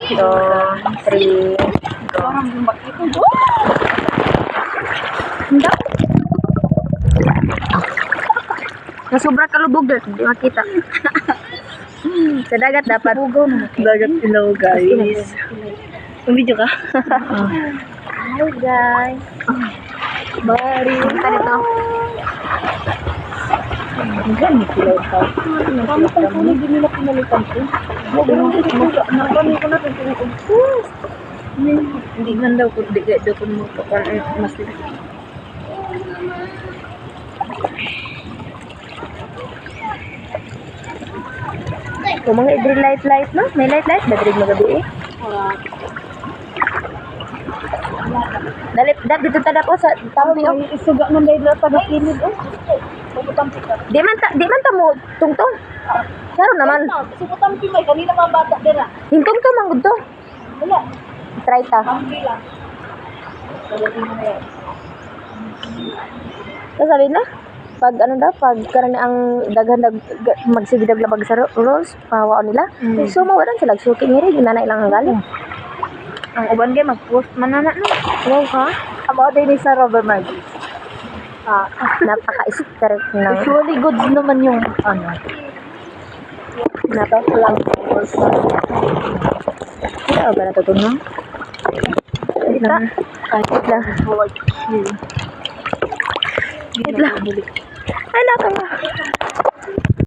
2, 3, go. Hindi. Nasobra kalubog dito, hindi makita. Sa dagat dapat. Dagat ilaw, guys. Video ka? Hi guys. Bari. Punta dito. Ganyan ilaw ka. Pamitang ko na din nila pinalitan ko. Nakapanood ko na ito. Hindi man daw ko, hindi daw ko mo mas Kung mga idri light no? May light ba diri magabi eh? Dali dito tada po sa tampi oh. isuga man dahil na taga-kilid oh. Di man ta mo tungtong. Saro naman. Subutampi may kanina mga bata dira. Hintong to man gud to. Wala. Try ta. Tampi lang. Sabi na, pag ano daw, pag karon ang daghan magsigidag labag sa rules, pahawa nila. So mawalan sila shooting iri ginana ilang galing. Ang uban kay mag-post man na no. Wow ha? Amo din sa Robert Margis. Napaka-strict na. Usually goods naman yung ano. Napaka-lang post. Ano ba natutunan? Wait lang. Wait lang. Wait lang. Ay, naka.